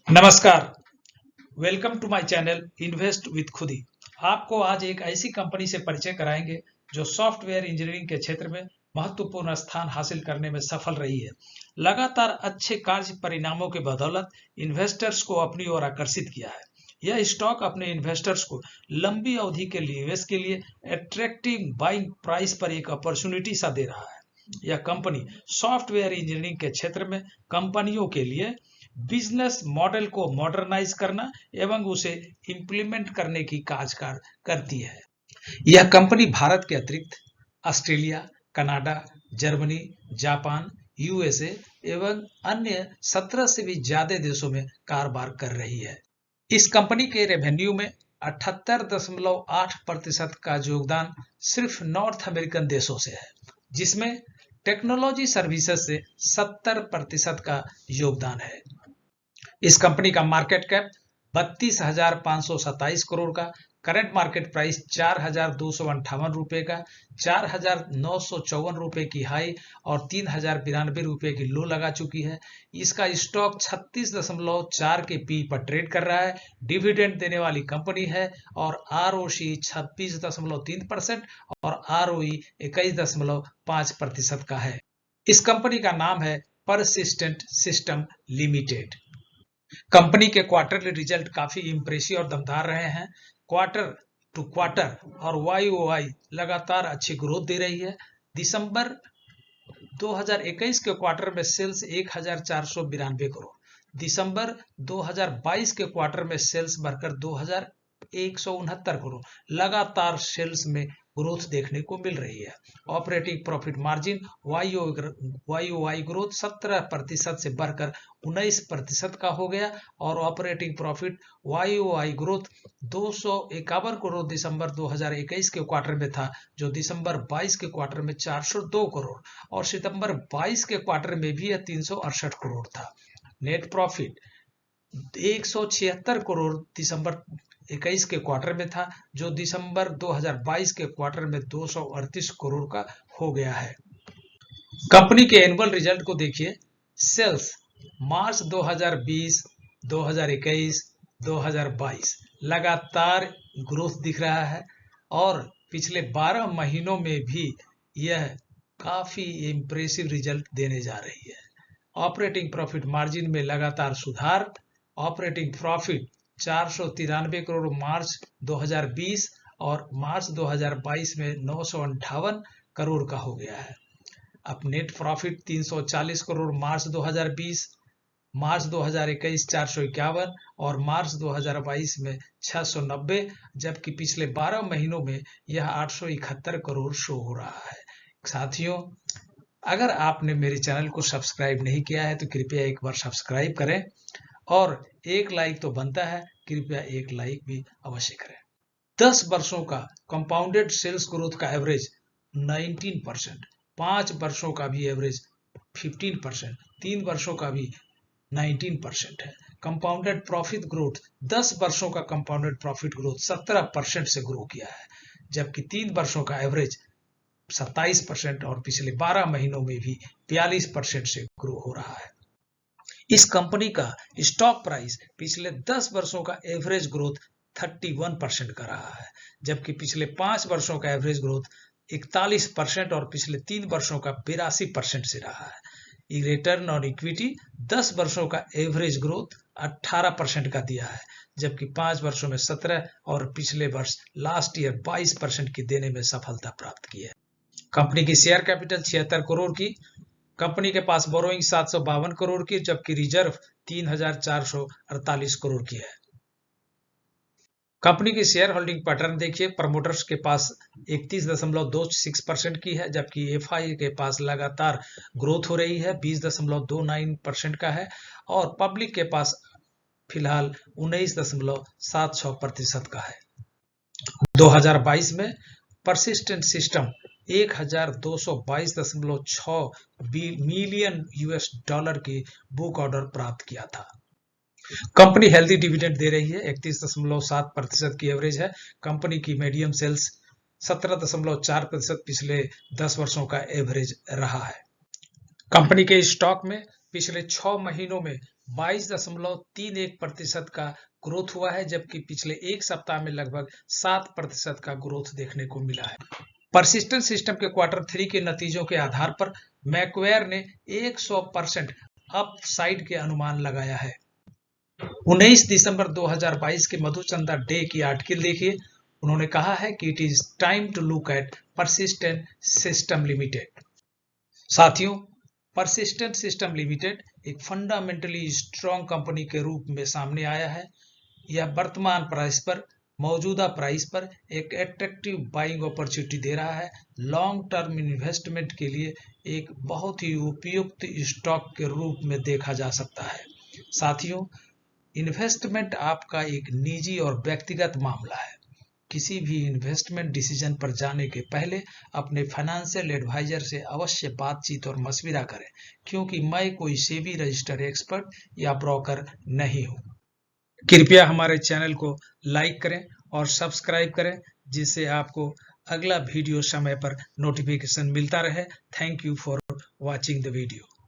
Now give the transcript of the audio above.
नमस्कार। Welcome to my channel invest with Khudi. आपको आज एक ऐसी कंपनी से परिचय कराएंगे जो सॉफ्टवेयर इंजीनियरिंग के क्षेत्र में महत्वपूर्ण स्थान हासिल करने में सफल रही है। लगातार अच्छे कार्य परिणामों के बदौलत इन्वेस्टर्स को अपनी ओर आकर्षित किया है। यह स्टॉक अपने इन्वेस्टर्स को लंबी अवधि के निवेश के लिए अट्रैक्टिव बाइंग प्राइस पर एक अपॉर्चुनिटी सा दे रहा है। यह कंपनी सॉफ्टवेयर इंजीनियरिंग के क्षेत्र में कंपनियों के लिए बिजनेस मॉडल को मॉडर्नाइज करना एवं उसे इंप्लीमेंट करने की काजकार करती है। यह कंपनी भारत के अतिरिक्त Australia, Canada, Germany, Japan, USA एवं अन्य 17 से भी ज्यादा देशों में कारोबार कर रही है। इस कंपनी के रेवेन्यू में 78.8% का योगदान सिर्फ नॉर्थ अमेरिकन देशों से है, जिसमें टेक्नोलॉजी सर्विसेज से 70% का योगदान है। इस कंपनी का मार्केट कैप 32,527 करोड़ का, करंट मार्केट प्राइस 4,258 रुपए का, 4,954 रुपए की हाई और 3,092 रुपए की लो लगा चुकी है। इसका स्टॉक 36.4 के पी पर ट्रेड कर रहा है। डिविडेंड देने वाली कंपनी है और आरओसी 26.3% और आरओई 21.5% का है। इस कंपनी का नाम है परसिस्टेंट सिस्टम लिमिटेड। कंपनी के क्वार्टरली रिजल्ट काफी इंप्रेसिव और दमदार रहे हैं। क्वार्टर टू क्वार्टर और वाईओवाई लगातार अच्छी ग्रोथ दे रही है। दिसंबर 2021 के क्वार्टर में सेल्स 1,492 करोड़, दिसंबर 2022 के क्वार्टर में सेल्स बढ़कर 2,169 करोड़, लगातार सेल्स में ग्रोथ देखने को मिल रही है। ऑपरेटिंग प्रॉफिट मार्जिन वाईओवाई ग्रोथ 17% से बढ़कर 19% का हो गया और ऑपरेटिंग प्रॉफिट वाईओवाई ग्रोथ 251 करोड़ दिसंबर 2021 के क्वार्टर में था, जो दिसंबर 22 के क्वार्टर में 402 करोड़ और सितंबर 22 के क्वार्टर में भी यह 368 करोड़ था। नेट प्रॉफिट 176 करोड़ दिसंबर 21 के क्वार्टर में था, जो दिसंबर 2022 के क्वार्टर में 238 करोड़ का हो गया है। कंपनी के एनुअल रिजल्ट को देखिए। सेल्स मार्च 2020, 2021, 2022 लगातार ग्रोथ दिख रहा है और पिछले 12 महीनों में भी यह काफी इंप्रेसिव रिजल्ट देने जा रही है। ऑपरेटिंग प्रॉफिट मार्जिन में लगातार सुधार। ऑपरेटिंग प्रॉफिट 493 करोड़ मार्च 2020 और मार्च 2022 में 958 करोड़ का हो गया है। अब नेट प्रॉफिट 340 करोड़ मार्च 2020, मार्च 2021 451 और मार्च 2022 में 690, जबकि पिछले 12 महीनों में यह 871 करोड़ शो हो रहा है। साथियों, अगर आपने मेरे चैनल को सब्सक्राइब नहीं किया है तो कृपया एक बार सब्सक्राइब करें और एक लाइक तो बनता है, कृपया एक लाइक भी अवश्य करें। 10 वर्षों का कंपाउंडेड सेल्स ग्रोथ का एवरेज 19%, 5 वर्षों का भी एवरेज 15%, 3 वर्षों का भी 19% है। कंपाउंडेड प्रॉफिट ग्रोथ 10 वर्षों का कंपाउंडेड प्रॉफिट ग्रोथ 17% से ग्रो किया है, जबकि 3 वर्षों का एवरेज 27% और पिछले 12 महीनों में भी 42% से ग्रो हो रहा है। इस कंपनी का स्टॉक प्राइस पिछले 10 वर्षों का एवरेज ग्रोथ 31% का रहा है, जबकि पिछले 5 वर्षों का एवरेज ग्रोथ 41% और पिछले 3 वर्षों का 82% से रहा है। रिटर्न ऑन इक्विटी 10 वर्षों का एवरेज ग्रोथ 18% का दिया है, जबकि 5 वर्षों में 17 और पिछले वर्ष लास्ट ईयर 22% की देने में सफलता प्राप्त की है। कंपनी की शेयर कैपिटल 76 करोड़ की, कंपनी के पास बोरोइंग 752 करोड़ की, जबकि रिजर्व 3,448 करोड़ की है। कंपनी की शेयर होल्डिंग पैटर्न देखिए। प्रमोटर्स के पास 31.26% की है, जबकि एफआई के पास लगातार ग्रोथ हो रही है, 20.29% का है और पब्लिक के पास फिलहाल 19.76% का है। 2022 में persistent system 1,222.6 million US dollar की बुक ऑर्डर प्राप्त किया था। कंपनी हेल्दी डिविडेंड दे रही है, 31.7% की एवरेज है। कंपनी की मीडियम सेल्स 17.4% पिछले 10 वर्षों का एवरेज रहा है। कंपनी के स्टॉक में पिछले 6 महीनों में 22.31% का ग्रोथ हुआ है, जबकि पिछले एक सप्ताह में लगभग 7% का ग्रोथ देखने को मिला है। परसिस्टेंट सिस्टम के क्वार्टर 3 के नतीजों के आधार पर मैक्वेयर ने 100% अपसाइड के अनुमान लगाया है। 19 दिसंबर 2022 के मधुचंदा डे की आर्टिकल देखिए। उन्होंने कहा है कि it is time to look at Persistent System Limited. साथियों, परसिस्टेंट सिस्टम लिमिटेड एक फंडामेंटली स्ट्रॉन्ग कंपनी के रूप में सामने आया है। यह वर्तमान प्राइस पर, मौजूदा प्राइस पर एक एट्रैक्टिव बाइंग अपॉर्चुनिटी दे रहा है। लॉन्ग टर्म इन्वेस्टमेंट के लिए एक बहुत ही उपयुक्त स्टॉक के रूप में देखा जा सकता है। साथियों, इन्वेस्टमेंट आपका एक निजी और व्यक्तिगत मामला है। किसी भी इन्वेस्टमेंट डिसीजन पर जाने के पहले अपने फाइनेंशियल एडवाइजर से अवश्य बातचीत और मशविरा करें, क्योंकि मैं कोई सेबी रजिस्टर्ड एक्सपर्ट या ब्रोकर नहीं हूं। कृपया हमारे चैनल को लाइक करें और सब्सक्राइब करें, जिससे आपको अगला वीडियो समय पर नोटिफिकेशन मिलता रहे। Thank you for watching the video.